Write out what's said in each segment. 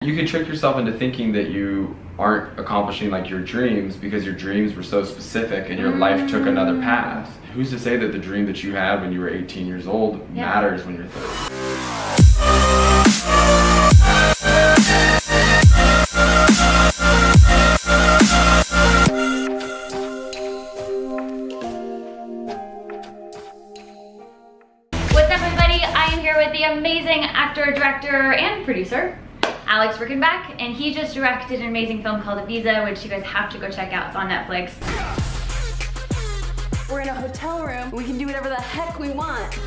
You can trick yourself into thinking that you aren't accomplishing like your dreams because your dreams were so specific and your life took another path. Who's to say that the dream that you had when you were 18 years old matters when you're 30? With the amazing actor, director, and producer, Alex Richanbach, and he just directed an amazing film called IBIZA, which you guys have to go check out. It's on Netflix. We're in a hotel room. We can do whatever the heck we want.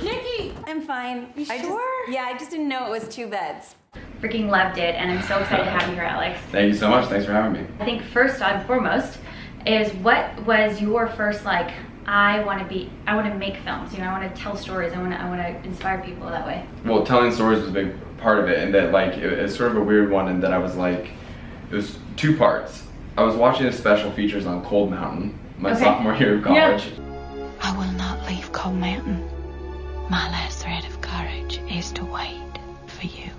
Nikki! I'm fine. You sure? I just didn't know it was 2 beds. Freaking loved it, and I'm so excited to have you here, Alex. Thank you so much. Thanks for having me. I think first and foremost is, what was your first like, I want to make films, you know, I want to tell stories, I want to inspire people that way. Well, telling stories was a big part of it, and that like it's sort of a weird one in that I was like, it was 2 parts. I was watching the special features on Cold Mountain my sophomore year of college. Yeah. I will not leave Cold Mountain. My last thread of courage is to wait for you.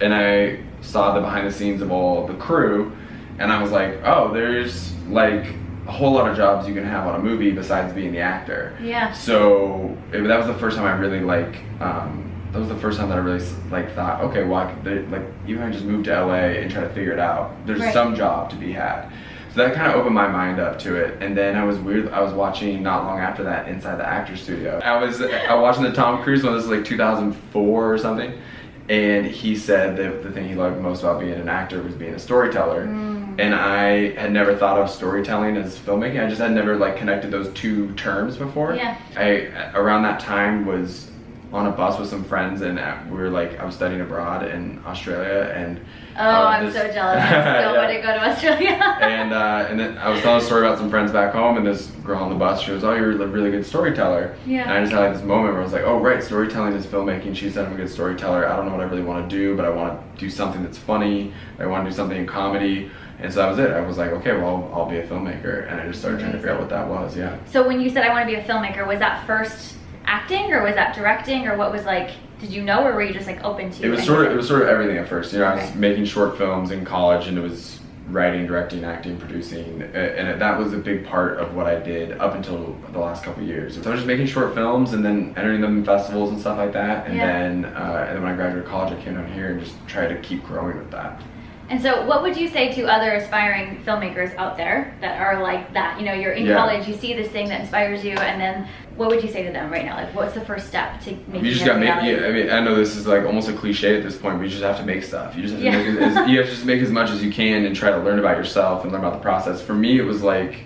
And I saw the behind the scenes of all the crew, and I was like, oh, there's like a whole lot of jobs you can have on a movie besides being the actor. Yeah. So that was the first time I really like, that was the first time that I really like thought, okay, well, like even if I just moved to LA and try to figure it out, there's some job to be had. So that kind of opened my mind up to it. And then I was watching not long after that Inside the Actor Studio. I was watching the Tom Cruise one. This was like 2004 or something. And he said that the thing he loved most about being an actor was being a storyteller. And I had never thought of storytelling as filmmaking. I just had never like connected those 2 terms before. Yeah. Around that time was on a bus with some friends, and we were like, I was studying abroad in Australia, and I'm so jealous. I still want to go to Australia. and then I was telling a story about some friends back home, and this girl on the bus, she goes, oh, you're a really good storyteller. Yeah. And I just had like this moment where I was like, oh right, storytelling is filmmaking. She said I'm a good storyteller. I don't know what I really want to do, but I want to do something that's funny. I want to do something in comedy. And so that was it. I was like, okay, well, I'll be a filmmaker. And I just started trying to figure out what that was, yeah. So when you said I want to be a filmmaker, was that first acting, or was that directing, or what was like, did you know, or were you just like open to it? Was sort of everything at first. You know, I was making short films in college, and it was writing, directing, acting, producing, and that was a big part of what I did up until the last couple of years. So I was just making short films and then entering them in festivals and stuff like that. And then when I graduated college, I came down here and just tried to keep growing with that. And so what would you say to other aspiring filmmakers out there that are like that? You know, you're in college, you see this thing that inspires you, and then what would you say to them right now? Like, what's the first step to making you just it got to reality? make. I mean, I know this is like almost a cliche at this point, but you just have to make stuff. You just have to make you have to just make as much as you can and try to learn about yourself and learn about the process. For me, it was like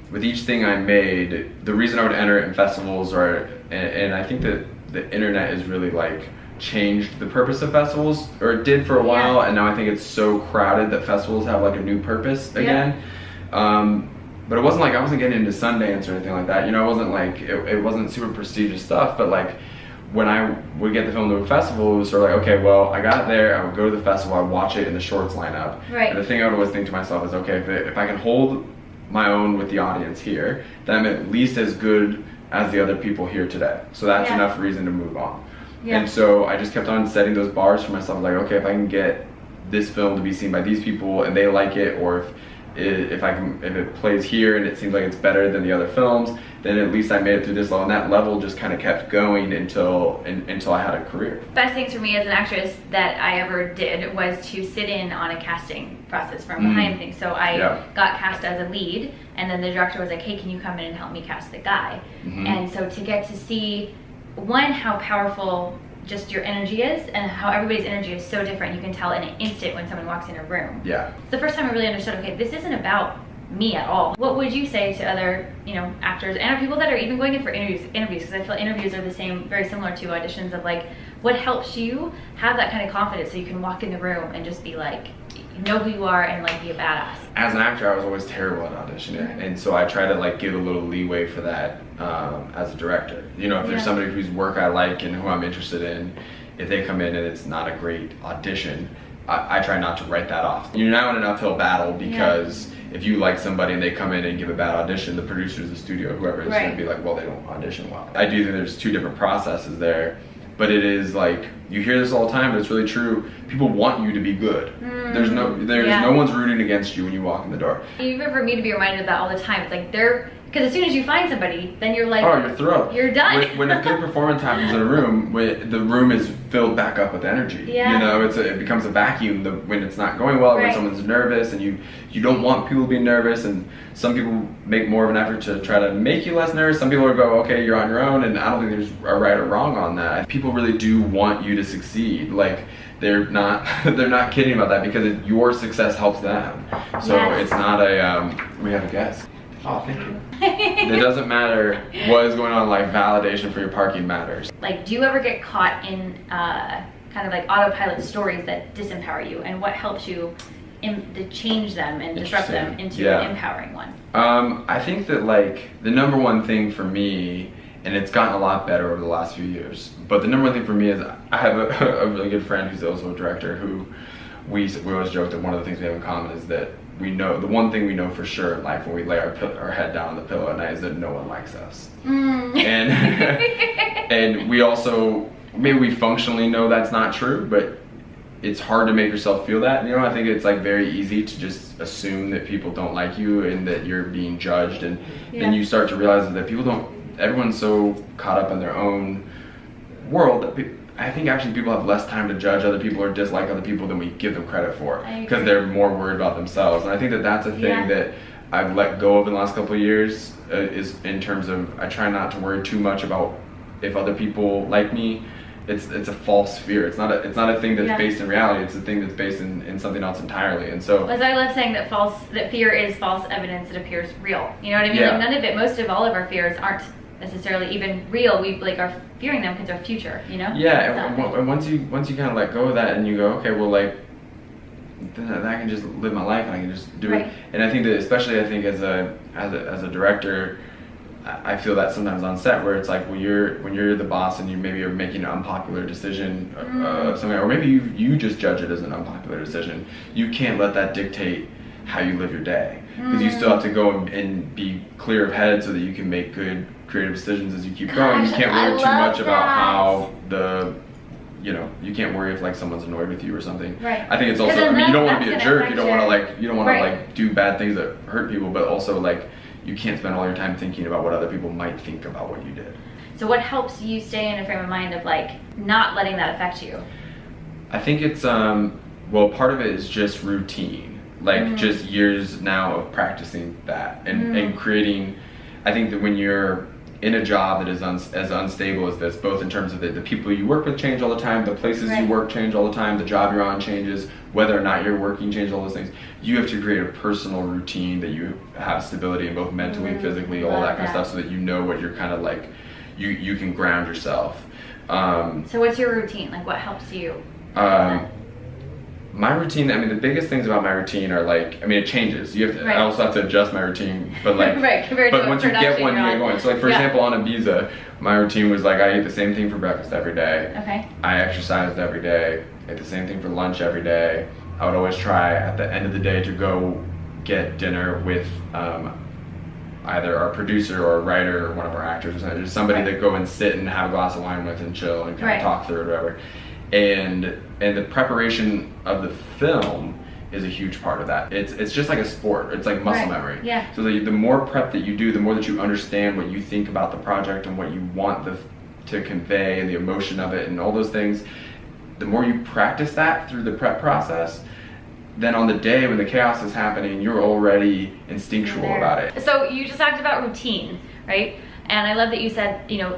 with each thing I made, the reason I would enter it in festivals, and I think that the internet is really like changed the purpose of festivals, or it did for a while, and now I think it's so crowded that festivals have like a new purpose again. But it wasn't like I wasn't getting into Sundance or anything like that. You know, it wasn't like it wasn't super prestigious stuff. But like when I would get the film to a festival, it was sort of like, okay, well, I got it there. I would go to the festival. I'd watch it in the shorts lineup. Right. And the thing I would always think to myself is, okay, if I can hold my own with the audience here, then I'm at least as good as the other people here today. So that's enough reason to move on. Yeah. And so I just kept on setting those bars for myself. Like, okay, if I can get this film to be seen by these people and they like it, or if it plays here and it seems like it's better than the other films, then at least I made it through this level. And that level just kind of kept going until I had a career. Best things for me as an actress that I ever did was to sit in on a casting process from behind things. So I got cast as a lead, and then the director was like, hey, can you come in and help me cast the guy? And so to get to see, one, how powerful just your energy is, and how everybody's energy is so different. You can tell in an instant when someone walks in a room. Yeah. It's the first time I really understood, okay, this isn't about me at all. What would you say to other, you know, actors and people that are even going in for interviews? Because I feel interviews are the same, very similar to auditions, of like, what helps you have that kind of confidence so you can walk in the room and just be like, you know who you are, and like be a badass. As an actor, I was always terrible at auditioning, and so I try to like give a little leeway for that as a director. You know, if there's somebody whose work I like and who I'm interested in, if they come in and it's not a great audition, I try not to write that off. You're now in an uphill battle because if you like somebody and they come in and give a bad audition, the producers, the studio, whoever is going to be like, well, they don't audition well. I do think there's 2 different processes there. but it is like, you hear this all the time, but it's really true. People want you to be good. There's no one's rooting against you when you walk in the door. Even for me to be reminded of that all the time, it's like because as soon as you find somebody, then you're like, oh, you're thrilled. You're done. When a good performance happens in a room, the room is filled back up with energy. Yeah. You know, it becomes a vacuum when it's not going well, when someone's nervous, and you don't want people to be nervous, and some people make more of an effort to try to make you less nervous. Some people will go, okay, you're on your own, and I don't think there's a right or wrong on that. People really do want you to succeed. Like, they're not kidding about that, because your success helps them. So it's not we have a guest. Oh, thank you. It doesn't matter what is going on, like validation for your parking matters. Like, do you ever get caught in kind of like autopilot stories that disempower you, and what helps you to change them and disrupt them into an empowering one? I think that like the number one thing for me, and it's gotten a lot better over the last few years, but the number one thing for me is I have a really good friend who's also a director who we always joke that one of the things we have in common is that we know, the one thing we know for sure in life when we lay our head down on the pillow at night is that no one likes us. And and we also, maybe we functionally know that's not true, but it's hard to make yourself feel that. You know, I think it's like very easy to just assume that people don't like you and that you're being judged, and then you start to realize that everyone's so caught up in their own world that I think actually people have less time to judge other people or dislike other people than we give them credit for, because they're more worried about themselves. And I think that that's a thing that I've let go of in the last couple of years, is in terms of, I try not to worry too much about if other people like me. It's a false fear. It's not a thing that's based in reality. It's a thing that's based in something else entirely. And so, as I love saying that fear is false evidence that appears real. You know what I mean? Like none of it, most of all of our fears aren't necessarily even real. We like are fearing them because they're future, you know? Yeah, and once you kind of let go of that and you go, okay, well, like, then I can just live my life and I can just do it. And I think that, especially I think as a director, I feel that sometimes on set where it's like, well, when you're the boss and maybe you're making an unpopular decision of something, or maybe you just judge it as an unpopular decision, you can't let that dictate how you live your day, because you still have to go and be clear of head so that you can make good creative decisions as you keep going. You can't worry too much about how you can't worry if like someone's annoyed with you or something. I think it's also, I mean, you don't want to be a jerk, you don't want to like do bad things that hurt people, but also like you can't spend all your time thinking about what other people might think about what you did. So what helps you stay in a frame of mind of like not letting that affect you? I think it's well, part of it is just routine. Like just years now of practicing that and creating. I think that when you're in a job that is as unstable as this, both in terms of the people you work with change all the time, the places you work change all the time, the job you're on changes, whether or not you're working changes, all those things. You have to create a personal routine that you have stability in both mentally, physically, all that kind of stuff, so that you know what you're kind of like, you can ground yourself. So what's your routine? Like what helps you? My routine, I mean, the biggest things about my routine are like, I mean, it changes. You have to, I also have to adjust my routine, but like, but once you get one, you get going. So like, for example, on IBIZA, my routine was like, I ate the same thing for breakfast every day. I exercised every day, ate the same thing for lunch every day. I would always try at the end of the day to go get dinner with either our producer or a writer or one of our actors or something. Just somebody that go and sit and have a glass of wine with and chill and kind of talk through it or whatever. And the preparation of the film is a huge part of that. It's just like a sport. It's like muscle memory. So the more prep that you do, the more that you understand what you think about the project and what you want to convey and the emotion of it and all those things. The more you practice that through the prep process, then on the day when the chaos is happening, you're already instinctual about it. So you just talked about routine, right? And I love that you said, you know,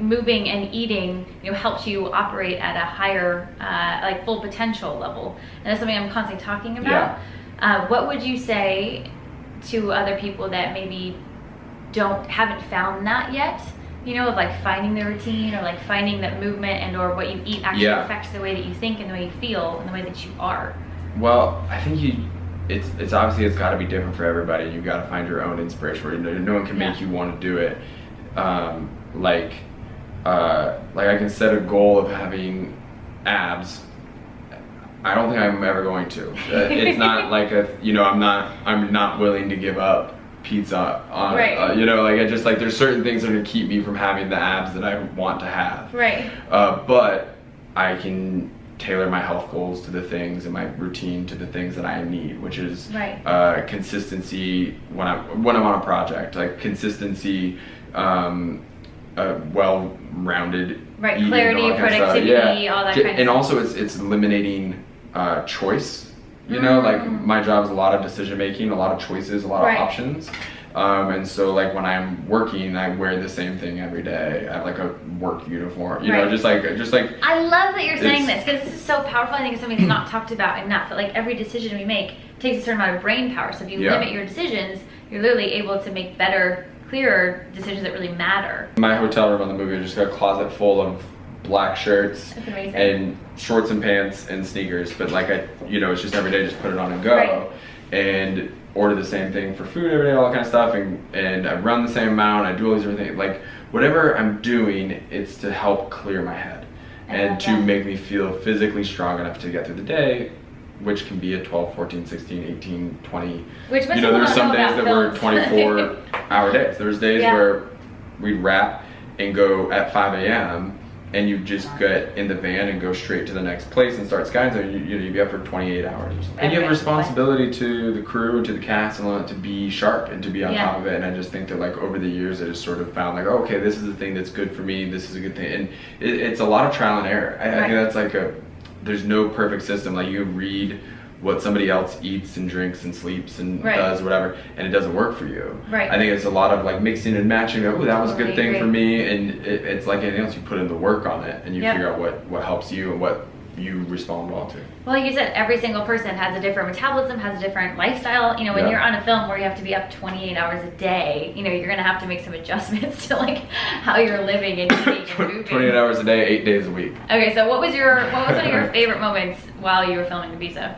moving and eating, you know, helps you operate at a higher, like full potential level. And that's something I'm constantly talking about. What would you say to other people that maybe haven't found that yet? You know, of like finding the routine or like finding that movement and or what you eat actually affects the way that you think and the way you feel and the way that you are. Well, I think it's obviously it's got to be different for everybody. You've got to find your own inspiration. No one can make you want to do it. Like I can set a goal of having abs. I don't think I'm ever going to. It's not like I'm not willing to give up pizza on Right. you know, like I just like there's certain things that are gonna keep me from having the abs that I want to have. Right. But I can tailor my health goals to the things and my routine to the things that I need, which is Right. consistency when I'm on a project, like consistency, well-rounded Right, eating, clarity, all that kind of stuff. productivity, all that kind of And stuff. also it's eliminating choice. You know, like my job is a lot of decision making, a lot of choices, a lot Right. of options. And so like when I'm working, I wear the same thing every day. I have like a work uniform, you know, Right. just like. I love that you're saying It's- this because this is so powerful. I think it's something that's not talked about enough. That like every decision we make takes a certain amount of brain power. So if you Yeah. limit your decisions, you're literally able to make better, clearer decisions that really matter. My hotel room on the movie, I just got a closet full of black shirts That's amazing. and shorts and pants and sneakers. But like you know, it's just every day, just put it on and go. Right. And order the same thing for food every day, all that kind of stuff, and I run the same amount, I do all these different things. Like whatever I'm doing, it's to help clear my head and to make me feel physically strong enough to get through the day, which can be a 12, 14, 16, 18, 20. Which most you know, people there's don't some know days about that were films. 24-hour days. There's days Yeah. where we'd wrap and go at 5 a.m. and you just get in the van and go straight to the next place and start skydiving. So you'd be up for 28 hours. And you have a responsibility to the crew, to the cast, and all that, to be sharp and to be on top of it. And I just think that like over the years, I just sort of found like, oh, okay, this is the thing that's good for me. This is a good thing. And it's a lot of trial and error. I think that's like there's no perfect system. Like you read what somebody else eats and drinks and sleeps and does whatever, and it doesn't work for you. Right. I think it's a lot of like mixing and matching. Oh, that was a good thing for me, and it's like anything else. You put in the work on it, and you figure out what helps you and what you respond well to. Well, like you said, every single person has a different metabolism, has a different lifestyle. You know, when you're on a film where you have to be up 28 hours a day, you know, you're gonna have to make some adjustments to like how you're living and eating and moving. 28 hours a day, 8 days a week. Okay, so what was one of your favorite moments while you were filming IBIZA?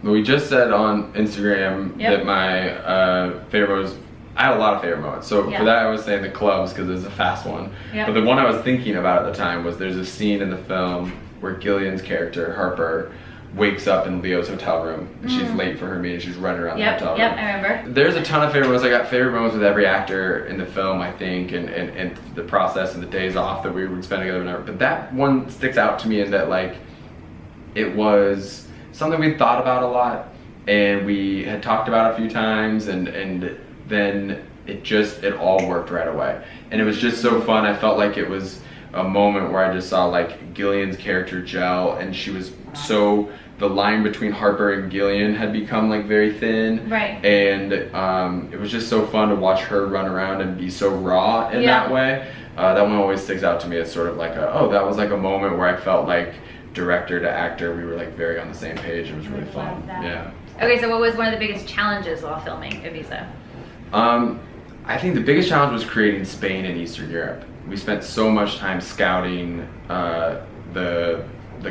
We just said on Instagram that my favorite was, I had a lot of favorite moments. So for that I was saying the clubs because it's a fast one. But the one I was thinking about at the time was there's a scene in the film where Gillian's character, Harper, wakes up in Leo's hotel room and she's late for her meeting. She's running around the hotel room. Yep, I remember. There's a ton of favorite moments. I got favorite moments with every actor in the film, I think, and the process and the days off that we would spend together and everything. But that one sticks out to me in that like it was something we thought about a lot and we had talked about a few times and then it all worked right away. And it was just so fun. I felt like it was a moment where I just saw like Gillian's character gel, and she was so, the line between Harper and Gillian had become like very thin. Right. And it was just so fun to watch her run around and be so raw in that way. That one always sticks out to me as sort of like that was like a moment where I felt like director to actor, we were like very on the same page. It was really fun. Yeah. Okay, so what was one of the biggest challenges while filming IBIZA? I think the biggest challenge was creating Spain and Eastern Europe. We spent so much time scouting the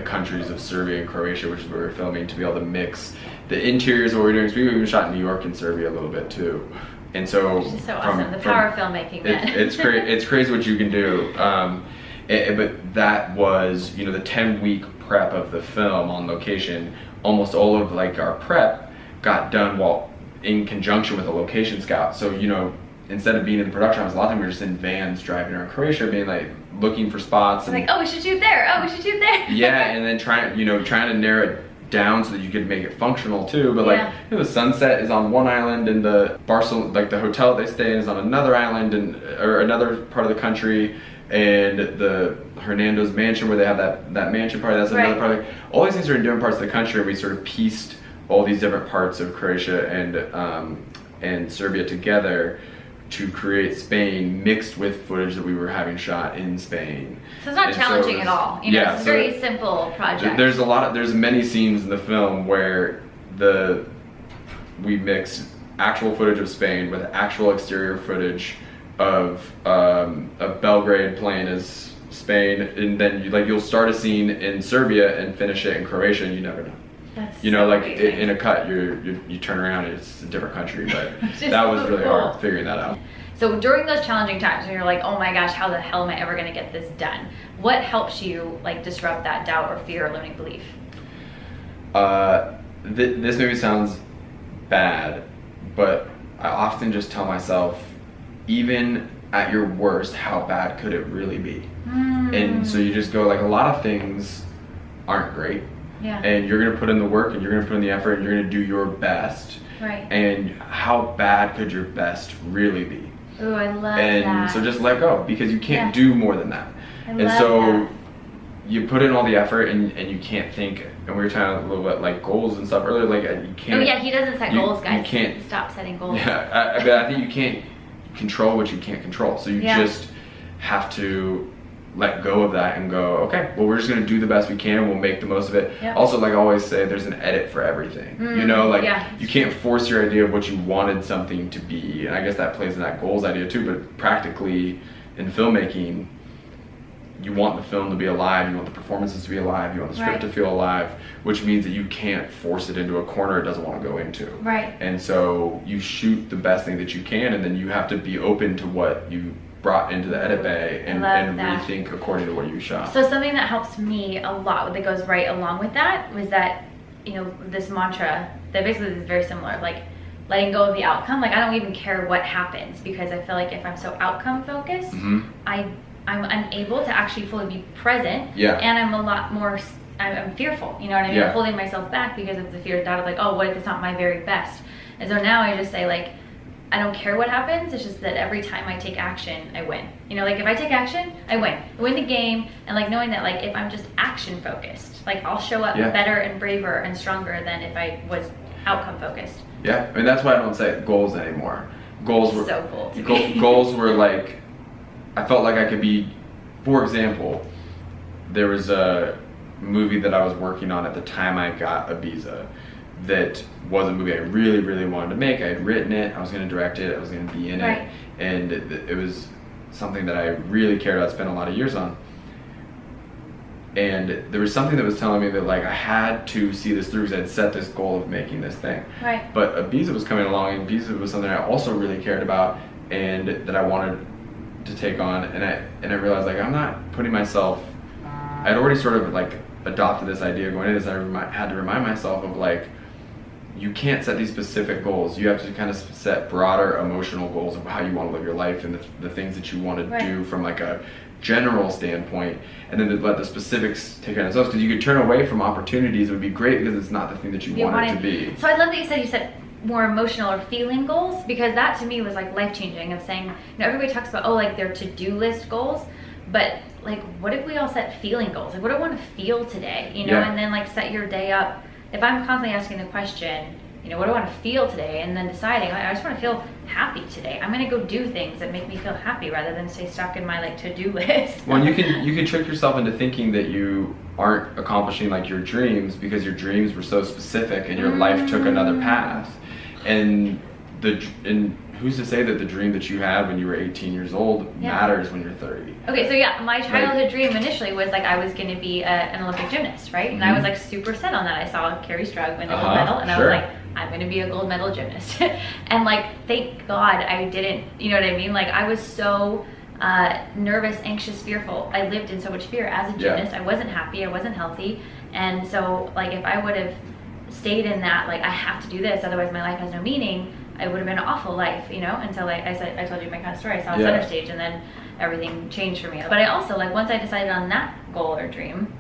countries of Serbia and Croatia, which is where we were filming, to be able to mix the interiors of what we were doing. So we even shot in New York and Serbia a little bit too. And so, which is so awesome. The power of filmmaking, man. It's crazy what you can do. But that was, you know, the 10-week prep of the film on location. Almost all of like our prep got done while in conjunction with a location scout. So, you know, instead of being in the production house, a lot of times we were just in vans driving around Croatia, being like looking for spots. And, like, oh, we should shoot there. Oh, we should shoot there. Yeah, and then trying to narrow it down so that you could make it functional too. But like, you know, the sunset is on one island, and the like the hotel they stay in is on another island, or another part of the country. And the Hernando's mansion where they have that mansion party, that's another part. All these things are in different parts of the country, and we sort of pieced all these different parts of Croatia and Serbia together to create Spain, mixed with footage that we were having shot in Spain. So it's not challenging at all. You know, it's a very simple project. There's many scenes in the film where we mix actual footage of Spain with actual exterior footage of Belgrade playing as Spain, and then you'll start a scene in Serbia and finish it in Croatia, and you never know. That's in a cut, you turn around and it's a different country. But that was really hard figuring that out. So during those challenging times when you're like, oh my gosh, how the hell am I ever going to get this done? What helps you like disrupt that doubt or fear or limiting belief? This maybe sounds bad, but I often just tell myself, even at your worst, how bad could it really be? And so you just go like, a lot of things aren't great. Yeah. And you're gonna put in the work, and you're gonna put in the effort, and you're gonna do your best. Right. And how bad could your best really be? Ooh, I love that. And so just let go, because you can't do more than that. I love that. You put in all the effort, and you can't think. And we were talking a little bit like goals and stuff earlier. Like you can't. Oh yeah, he doesn't set goals, guys. You can't stop setting goals. Yeah, I think you can't control what you can't control. So you just have to let go of that and go, okay, well, we're just gonna do the best we can, and we'll make the most of it. Yep. Also, like I always say, there's an edit for everything. You know, like you can't force your idea of what you wanted something to be. And I guess that plays in that goals idea too. But practically in filmmaking, you want the film to be alive, you want the performances to be alive, you want the script to feel alive, which means that you can't force it into a corner it doesn't want to go into. Right. And so you shoot the best thing that you can, and then you have to be open to what you brought into the edit bay and rethink according to what you shot. So something that helps me a lot, that goes right along with that, was that, you know, this mantra that basically is very similar, like letting go of the outcome. Like I don't even care what happens, because I feel like if I'm so outcome focused, I'm unable to actually fully be present. Yeah. And I'm a lot more, I'm fearful, you know what I mean? Yeah. I'm holding myself back because of the fear of doubt of like, oh, what if it's not my very best? And so now I just say like, I don't care what happens, it's just that every time I take action, I win. You know, like if I take action, I win. I win the game, and like knowing that like if I'm just action focused, like I'll show up better and braver and stronger than if I was outcome focused. Yeah, I mean that's why I don't say goals anymore. Goals were so cool to me. Goals were like, I felt like I could be, for example, there was a movie that I was working on at the time I got IBIZA that was a movie I really, really wanted to make. I had written it, I was going to direct it, I was going to be in it, and it was something that I really cared about, spent a lot of years on. And there was something that was telling me that like I had to see this through, because I'd set this goal of making this thing. Right. But IBIZA was coming along, and IBIZA was something I also really cared about and that I wanted to take on, and I realized like I'm not putting myself, I'd already sort of like adopted this idea going into this. I had to remind myself of like, you can't set these specific goals. You have to kind of set broader emotional goals of how you want to live your life and the things that you want to do from like a general standpoint, and then to let the specifics take on themselves, because you could turn away from opportunities. It would be great because it's not the thing that you want it to be. So I love that you said more emotional or feeling goals, because that to me was like life-changing, of saying, you know, everybody talks about, oh, like their to-do list goals, but like what if we all set feeling goals? Like what do I want to feel today, you know? And then like set your day up. If I'm constantly asking the question, you know, what do I want to feel today, and then deciding, I just want to feel happy today, I'm going to go do things that make me feel happy rather than stay stuck in my like to-do list. Well, you can trick yourself into thinking that you aren't accomplishing like your dreams because your dreams were so specific and your life took another path. And who's to say that the dream that you had when you were 18 years old matters when you're 30? Okay, so yeah, my childhood dream initially was like I was going to be an Olympic gymnast, right? And I was like super set on that. I saw Carrie Strug win the gold medal, and I was like, I'm going to be a gold medal gymnast. And like, thank God I didn't, you know what I mean? Like I was so nervous, anxious, fearful. I lived in so much fear as a gymnast. I wasn't happy, I wasn't healthy. And so like if I would have stayed in that, like I have to do this, otherwise my life has no meaning, it would have been an awful life, you know, until like I told you my kind of story. I saw center stage, and then everything changed for me. But I also, like, once I decided on that goal or dream,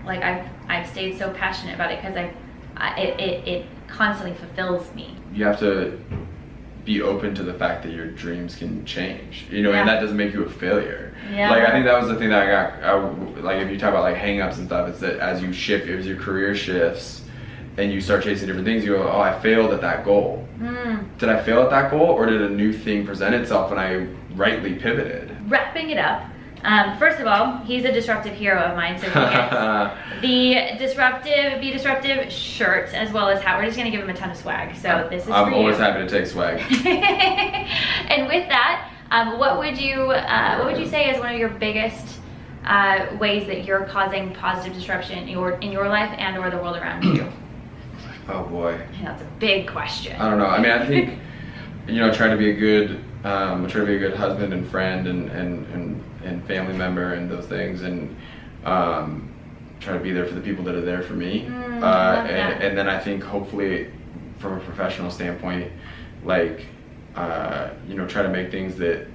like I've stayed so passionate about it, because it constantly fulfills me. You have to be open to the fact that your dreams can change, you know, and that doesn't make you a failure. Like I think that was the thing that I got, like if you talk about like hang-ups and stuff, it's that as you shift, as your career shifts and you start chasing different things, you go, oh, I failed at that goal. Did I fail at that goal, or did a new thing present itself and I rightly pivoted? Wrapping it up, first of all, he's a disruptive hero of mine, so he gets the Be Disruptive shirt as well as hat. We're just gonna give him a ton of swag, so this is I'm for always you. happy to take swag. And with that, what would you say is one of your biggest ways that you're causing positive disruption in your life and or the world around you? Oh boy. That's a big question. I don't know. I mean, I think, you know, try to be a good husband and friend and family member and those things, and try to be there for the people that are there for me. And then I think hopefully from a professional standpoint, like you know, try to make things that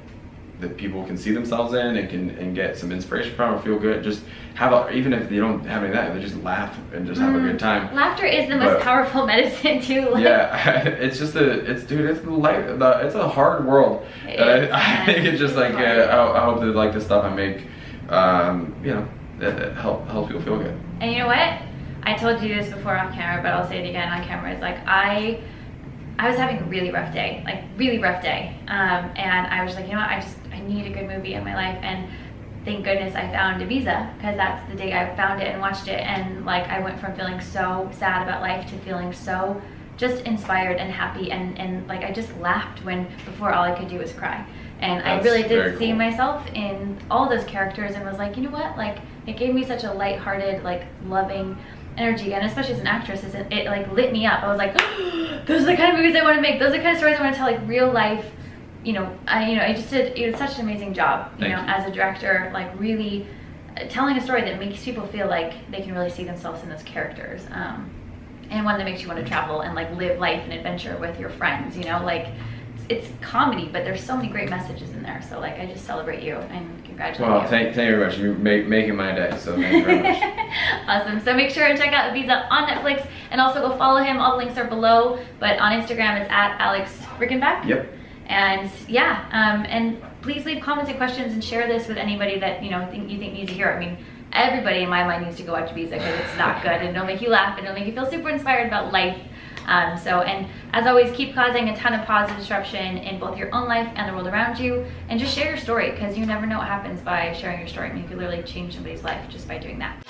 people can see themselves in and get some inspiration from or feel good. Just have even if you don't have any of that, they just laugh and just have a good time. Laughter is the most powerful medicine too. Like, yeah, it's just it's a hard world. I think it's just like I hope that like the stuff I make, you know, that helps people feel good. And you know what? I told you this before off camera, but I'll say it again on camera. It's like I was having a really rough day, and I was like, you know what? I need a good movie in my life, and thank goodness I found IBIZA, because that's the day I found it and watched it, and like I went from feeling so sad about life to feeling so just inspired and happy, and like I just laughed when before all I could do was cry. And I really did see myself in all those characters and was like, you know what? Like it gave me such a lighthearted, like loving energy, and especially as an actress, it like lit me up. I was like, oh, those are the kind of movies I want to make. Those are the kind of stories I want to tell, like real life. You know, I just did. It was such an amazing job, you know, as a director, like really telling a story that makes people feel like they can really see themselves in those characters, and one that makes you want to travel and like live life and adventure with your friends. You know, like it's comedy, but there's so many great messages in there. So like I just celebrate you and congratulate you. Well, thank you very much. You're making my day, so thank you very much. Awesome. So make sure and check out IBIZA on Netflix, and also go follow him. All the links are below, but on Instagram it's at Alex Richanbach. Yep. And yeah, and please leave comments and questions and share this with anybody that you think needs to hear it. I mean, everybody in my mind needs to go watch IBIZA because it's not good, and it'll make you laugh and it'll make you feel super inspired about life. And as always, keep causing a ton of positive disruption in both your own life and the world around you, and just share your story, because you never know what happens by sharing your story. I mean, you could literally change somebody's life just by doing that.